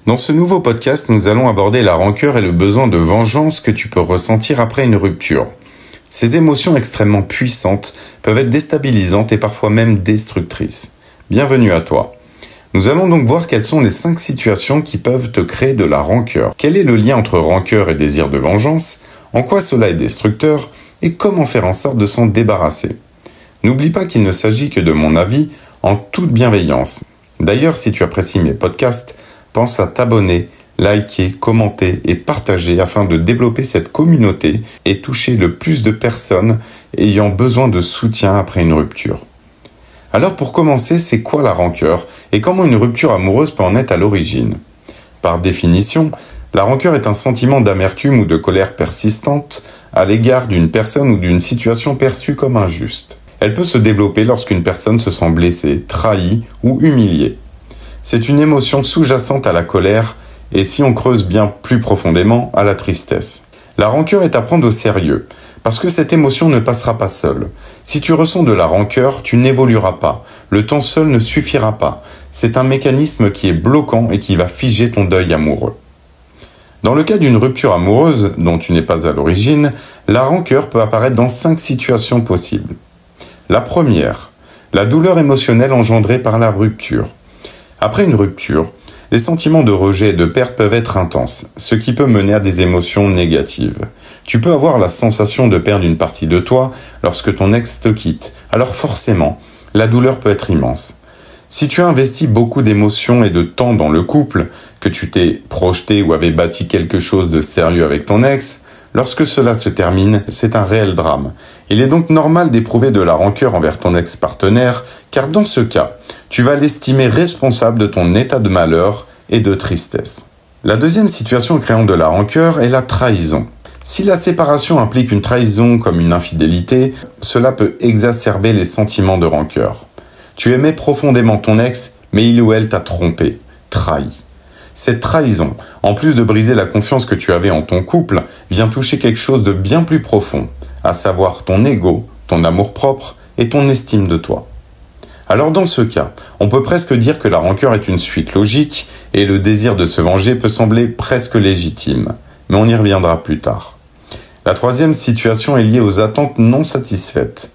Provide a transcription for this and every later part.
Dans ce nouveau podcast, nous allons aborder la rancœur et le besoin de vengeance que tu peux ressentir après une rupture. Ces émotions extrêmement puissantes peuvent être déstabilisantes et parfois même destructrices. Bienvenue à toi. Nous allons donc voir quelles sont les 5 situations qui peuvent te créer de la rancœur. Quel est le lien entre rancœur et désir de vengeance? En quoi cela est destructeur? Et comment faire en sorte de s'en débarrasser? N'oublie pas qu'il ne s'agit que de mon avis en toute bienveillance. D'ailleurs, si tu apprécies mes podcasts, pense à t'abonner, liker, commenter et partager afin de développer cette communauté et toucher le plus de personnes ayant besoin de soutien après une rupture. Alors pour commencer, c'est quoi la rancœur et comment une rupture amoureuse peut en être à l'origine? Par définition, la rancœur est un sentiment d'amertume ou de colère persistante à l'égard d'une personne ou d'une situation perçue comme injuste. Elle peut se développer lorsqu'une personne se sent blessée, trahie ou humiliée. C'est une émotion sous-jacente à la colère et si on creuse bien plus profondément, à la tristesse. La rancœur est à prendre au sérieux, parce que cette émotion ne passera pas seule. Si tu ressens de la rancœur, tu n'évolueras pas. Le temps seul ne suffira pas. C'est un mécanisme qui est bloquant et qui va figer ton deuil amoureux. Dans le cas d'une rupture amoureuse, dont tu n'es pas à l'origine, la rancœur peut apparaître dans 5 situations possibles. La première, la douleur émotionnelle engendrée par la rupture. Après une rupture, les sentiments de rejet et de perte peuvent être intenses, ce qui peut mener à des émotions négatives. Tu peux avoir la sensation de perdre une partie de toi lorsque ton ex te quitte, alors forcément, la douleur peut être immense. Si tu as investi beaucoup d'émotions et de temps dans le couple, que tu t'es projeté ou avais bâti quelque chose de sérieux avec ton ex, lorsque cela se termine, c'est un réel drame. Il est donc normal d'éprouver de la rancœur envers ton ex-partenaire, car dans ce cas, tu vas l'estimer responsable de ton état de malheur et de tristesse. La deuxième situation créant de la rancœur est la trahison. Si la séparation implique une trahison comme une infidélité, cela peut exacerber les sentiments de rancœur. Tu aimais profondément ton ex, mais il ou elle t'a trompé, trahi. Cette trahison, en plus de briser la confiance que tu avais en ton couple, vient toucher quelque chose de bien plus profond, à savoir ton ego, ton amour-propre et ton estime de toi. Alors dans ce cas, on peut presque dire que la rancœur est une suite logique et le désir de se venger peut sembler presque légitime, mais on y reviendra plus tard. La troisième situation est liée aux attentes non satisfaites.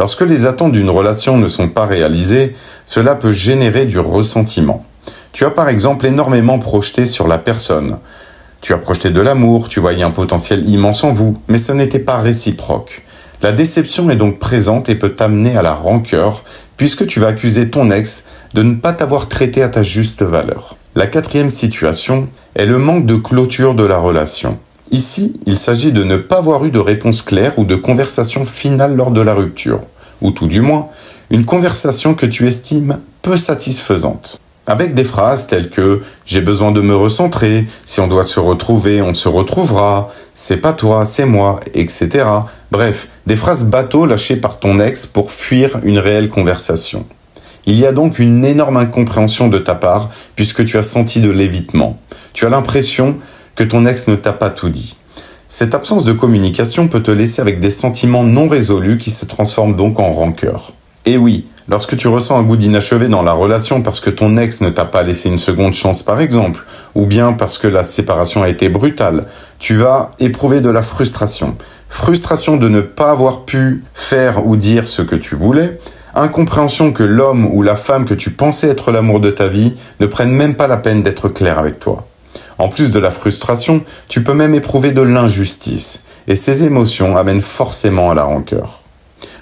Lorsque les attentes d'une relation ne sont pas réalisées, cela peut générer du ressentiment. Tu as par exemple énormément projeté sur la personne. Tu as projeté de l'amour, tu voyais un potentiel immense en vous, mais ce n'était pas réciproque. La déception est donc présente et peut t'amener à la rancœur, puisque tu vas accuser ton ex de ne pas t'avoir traité à ta juste valeur. La quatrième situation est le manque de clôture de la relation. Ici, il s'agit de ne pas avoir eu de réponse claire ou de conversation finale lors de la rupture, ou tout du moins, une conversation que tu estimes peu satisfaisante. Avec des phrases telles que « j'ai besoin de me recentrer »,« si on doit se retrouver, on se retrouvera »,« c'est pas toi, c'est moi », etc. Bref, des phrases bateaux lâchées par ton ex pour fuir une réelle conversation. Il y a donc une énorme incompréhension de ta part puisque tu as senti de l'évitement. Tu as l'impression que ton ex ne t'a pas tout dit. Cette absence de communication peut te laisser avec des sentiments non résolus qui se transforment donc en rancœur. Et oui, lorsque tu ressens un goût d'inachevé dans la relation parce que ton ex ne t'a pas laissé une seconde chance par exemple, ou bien parce que la séparation a été brutale, tu vas éprouver de la frustration. Frustration de ne pas avoir pu faire ou dire ce que tu voulais, incompréhension que l'homme ou la femme que tu pensais être l'amour de ta vie ne prennent même pas la peine d'être clair avec toi. En plus de la frustration, tu peux même éprouver de l'injustice, et ces émotions amènent forcément à la rancœur.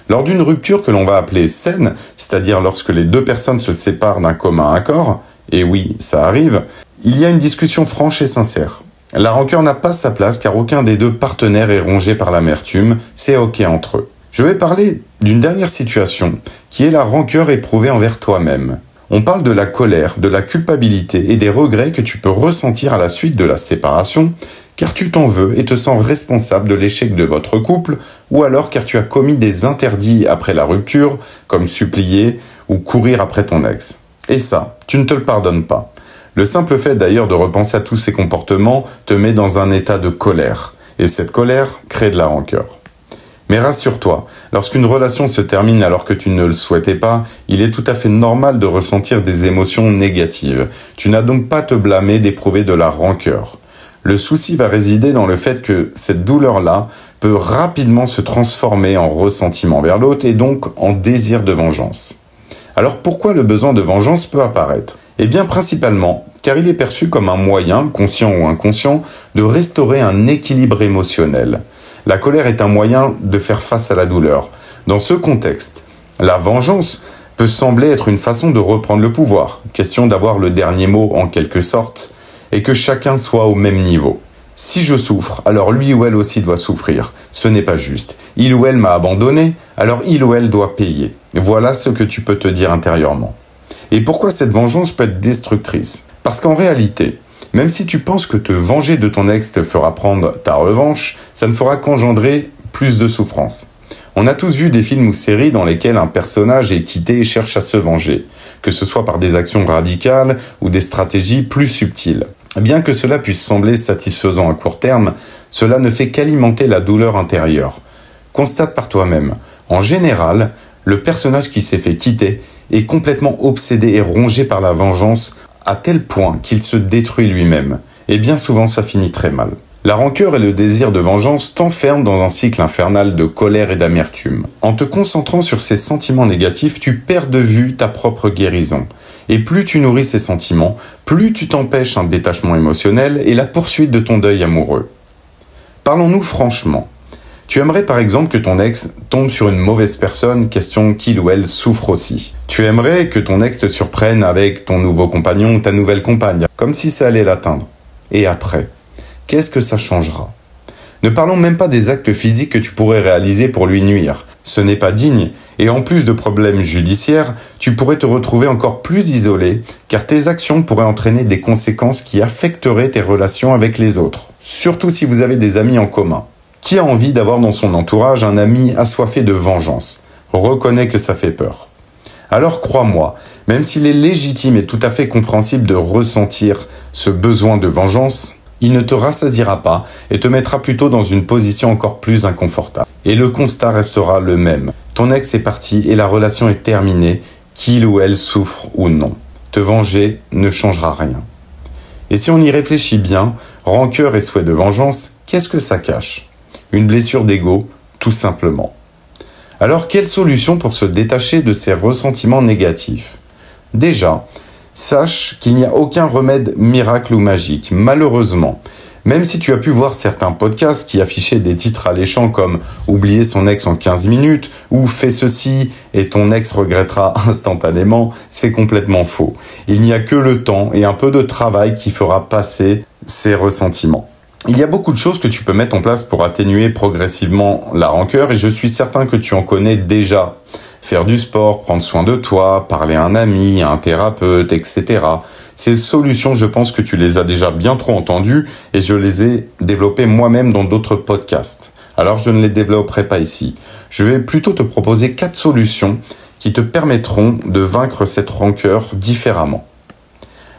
Lors d'une rupture que l'on va appeler saine, c'est-à-dire lorsque les 2 personnes se séparent d'un commun accord, et oui, ça arrive, il y a une discussion franche et sincère. La rancœur n'a pas sa place car aucun des 2 partenaires est rongé par l'amertume, c'est ok entre eux. Je vais parler d'une dernière situation, qui est la rancœur éprouvée envers toi-même. On parle de la colère, de la culpabilité et des regrets que tu peux ressentir à la suite de la séparation, car tu t'en veux et te sens responsable de l'échec de votre couple, ou alors car tu as commis des interdits après la rupture, comme supplier ou courir après ton ex. Et ça, tu ne te le pardonnes pas. Le simple fait d'ailleurs de repenser à tous ces comportements te met dans un état de colère, et cette colère crée de la rancœur. Mais rassure-toi, lorsqu'une relation se termine alors que tu ne le souhaitais pas, il est tout à fait normal de ressentir des émotions négatives. Tu n'as donc pas à te blâmer d'éprouver de la rancœur. Le souci va résider dans le fait que cette douleur-là peut rapidement se transformer en ressentiment vers l'autre et donc en désir de vengeance. Alors pourquoi le besoin de vengeance peut apparaître ? Eh bien principalement car il est perçu comme un moyen, conscient ou inconscient, de restaurer un équilibre émotionnel. La colère est un moyen de faire face à la douleur. Dans ce contexte, la vengeance peut sembler être une façon de reprendre le pouvoir, question d'avoir le dernier mot en quelque sorte, et que chacun soit au même niveau. Si je souffre, alors lui ou elle aussi doit souffrir. Ce n'est pas juste. Il ou elle m'a abandonné, alors il ou elle doit payer. Voilà ce que tu peux te dire intérieurement. Et pourquoi cette vengeance peut être destructrice ? Parce qu'en réalité, même si tu penses que te venger de ton ex te fera prendre ta revanche, ça ne fera qu'engendrer plus de souffrance. On a tous vu des films ou séries dans lesquels un personnage est quitté et cherche à se venger, que ce soit par des actions radicales ou des stratégies plus subtiles. Bien que cela puisse sembler satisfaisant à court terme, cela ne fait qu'alimenter la douleur intérieure. Constate par toi-même. En général, le personnage qui s'est fait quitter est complètement obsédé et rongé par la vengeance à tel point qu'il se détruit lui-même. Et bien souvent, ça finit très mal. La rancœur et le désir de vengeance t'enferment dans un cycle infernal de colère et d'amertume. En te concentrant sur ces sentiments négatifs, tu perds de vue ta propre guérison. Et plus tu nourris ces sentiments, plus tu t'empêches un détachement émotionnel et la poursuite de ton deuil amoureux. Parlons-nous franchement. Tu aimerais par exemple que ton ex tombe sur une mauvaise personne, question qu'il ou elle souffre aussi. Tu aimerais que ton ex te surprenne avec ton nouveau compagnon ou ta nouvelle compagne, comme si ça allait l'atteindre. Et après, qu'est-ce que ça changera ? Ne parlons même pas des actes physiques que tu pourrais réaliser pour lui nuire. Ce n'est pas digne, et en plus de problèmes judiciaires, tu pourrais te retrouver encore plus isolé, car tes actions pourraient entraîner des conséquences qui affecteraient tes relations avec les autres, surtout si vous avez des amis en commun. Qui a envie d'avoir dans son entourage un ami assoiffé de vengeance ? Reconnais que ça fait peur. Alors crois-moi, même s'il est légitime et tout à fait compréhensible de ressentir ce besoin de vengeance, il ne te rassasiera pas et te mettra plutôt dans une position encore plus inconfortable. Et le constat restera le même. Ton ex est parti et la relation est terminée, qu'il ou elle souffre ou non. Te venger ne changera rien. Et si on y réfléchit bien, rancœur et souhait de vengeance, qu'est-ce que ça cache ? Une blessure d'ego, tout simplement. Alors, quelle solution pour se détacher de ces ressentiments négatifs ? Déjà, sache qu'il n'y a aucun remède miracle ou magique, malheureusement. Même si tu as pu voir certains podcasts qui affichaient des titres alléchants comme « Oublier son ex en 15 minutes » ou « Fais ceci et ton ex regrettera instantanément », c'est complètement faux. Il n'y a que le temps et un peu de travail qui fera passer ces ressentiments. Il y a beaucoup de choses que tu peux mettre en place pour atténuer progressivement la rancœur et je suis certain que tu en connais déjà. Faire du sport, prendre soin de toi, parler à un ami, à un thérapeute, etc. Ces solutions, je pense que tu les as déjà bien trop entendues et je les ai développées moi-même dans d'autres podcasts. Alors je ne les développerai pas ici. Je vais plutôt te proposer 4 solutions qui te permettront de vaincre cette rancœur différemment.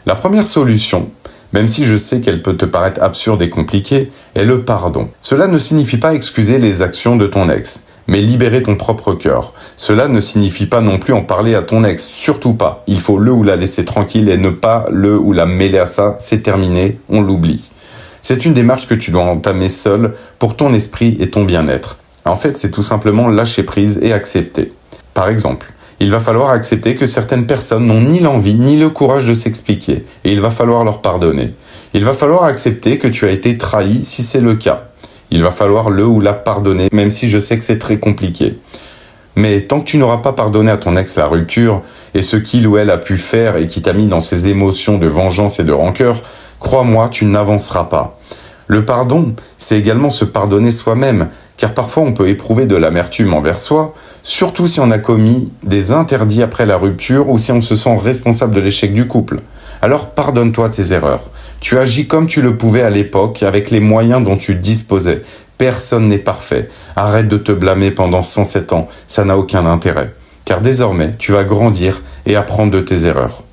La première solution, même si je sais qu'elle peut te paraître absurde et compliquée, est le pardon. Cela ne signifie pas excuser les actions de ton ex, mais libérer ton propre cœur. Cela ne signifie pas non plus en parler à ton ex, surtout pas. Il faut le ou la laisser tranquille et ne pas le ou la mêler à ça, c'est terminé, on l'oublie. C'est une démarche que tu dois entamer seul pour ton esprit et ton bien-être. En fait, c'est tout simplement lâcher prise et accepter. Par exemple, il va falloir accepter que certaines personnes n'ont ni l'envie ni le courage de s'expliquer, et il va falloir leur pardonner. Il va falloir accepter que tu as été trahi si c'est le cas. Il va falloir le ou la pardonner, même si je sais que c'est très compliqué. Mais tant que tu n'auras pas pardonné à ton ex la rupture, et ce qu'il ou elle a pu faire et qui t'a mis dans ces émotions de vengeance et de rancœur, crois-moi, tu n'avanceras pas. Le pardon, c'est également se pardonner soi-même, car parfois on peut éprouver de l'amertume envers soi, surtout si on a commis des interdits après la rupture ou si on se sent responsable de l'échec du couple. Alors pardonne-toi tes erreurs. Tu agis comme tu le pouvais à l'époque, avec les moyens dont tu disposais. Personne n'est parfait. Arrête de te blâmer pendant 107 ans, ça n'a aucun intérêt. Car désormais, tu vas grandir et apprendre de tes erreurs.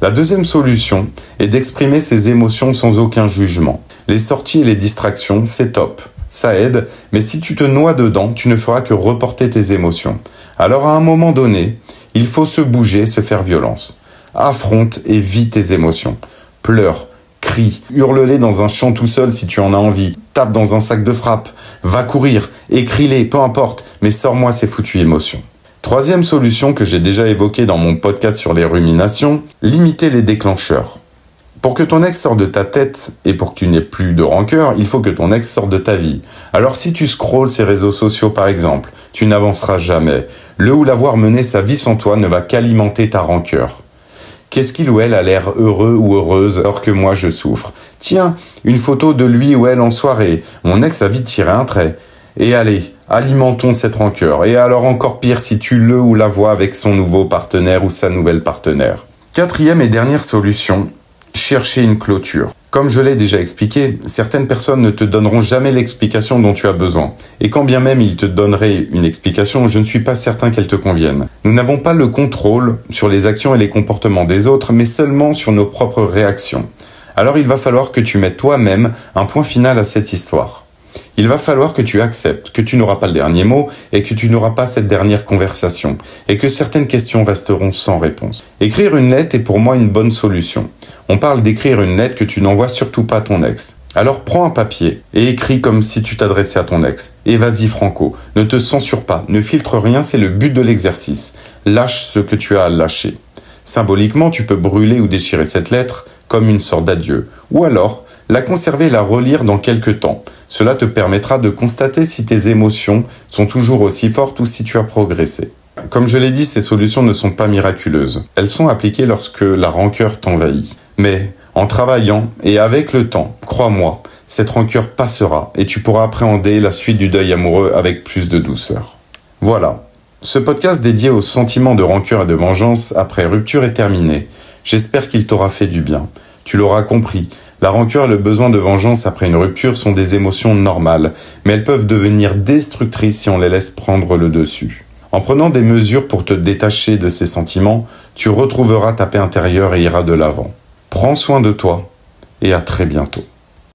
La deuxième solution est d'exprimer ses émotions sans aucun jugement. Les sorties et les distractions, c'est top. Ça aide, mais si tu te noies dedans, tu ne feras que reporter tes émotions. Alors à un moment donné, il faut se bouger, se faire violence. Affronte et vis tes émotions. Pleure, crie, hurle-les dans un champ tout seul si tu en as envie. Tape dans un sac de frappe, va courir, écris-les, peu importe, mais sors-moi ces foutues émotions. Troisième solution que j'ai déjà évoquée dans mon podcast sur les ruminations, limiter les déclencheurs. Pour que ton ex sorte de ta tête et pour que tu n'aies plus de rancœur, il faut que ton ex sorte de ta vie. Alors si tu scrolles ces réseaux sociaux par exemple, tu n'avanceras jamais. Le ou la voir mener sa vie sans toi ne va qu'alimenter ta rancœur. Qu'est-ce qu'il ou elle a l'air heureux ou heureuse alors que moi je souffre? Tiens, une photo de lui ou elle en soirée. Mon ex a vite tiré un trait. Et allez, alimentons cette rancœur. Et alors encore pire si tu le ou la vois avec son nouveau partenaire ou sa nouvelle partenaire. Quatrième et dernière solution, chercher une clôture. Comme je l'ai déjà expliqué, certaines personnes ne te donneront jamais l'explication dont tu as besoin. Et quand bien même ils te donneraient une explication, je ne suis pas certain qu'elle te convienne. Nous n'avons pas le contrôle sur les actions et les comportements des autres, mais seulement sur nos propres réactions. Alors il va falloir que tu mettes toi-même un point final à cette histoire. Il va falloir que tu acceptes que tu n'auras pas le dernier mot et que tu n'auras pas cette dernière conversation et que certaines questions resteront sans réponse. Écrire une lettre est pour moi une bonne solution. On parle d'écrire une lettre que tu n'envoies surtout pas à ton ex. Alors prends un papier et écris comme si tu t'adressais à ton ex. Et vas-y franco, ne te censure pas, ne filtre rien, c'est le but de l'exercice. Lâche ce que tu as à lâcher. Symboliquement, tu peux brûler ou déchirer cette lettre comme une sorte d'adieu. Ou alors, la conserver et la relire dans quelques temps. Cela te permettra de constater si tes émotions sont toujours aussi fortes ou si tu as progressé. Comme je l'ai dit, ces solutions ne sont pas miraculeuses. Elles sont appliquées lorsque la rancœur t'envahit. Mais en travaillant et avec le temps, crois-moi, cette rancœur passera et tu pourras appréhender la suite du deuil amoureux avec plus de douceur. Voilà, ce podcast dédié aux sentiments de rancœur et de vengeance après rupture est terminé. J'espère qu'il t'aura fait du bien. Tu l'auras compris, la rancœur et le besoin de vengeance après une rupture sont des émotions normales, mais elles peuvent devenir destructrices si on les laisse prendre le dessus. En prenant des mesures pour te détacher de ces sentiments, tu retrouveras ta paix intérieure et iras de l'avant. Prends soin de toi et à très bientôt.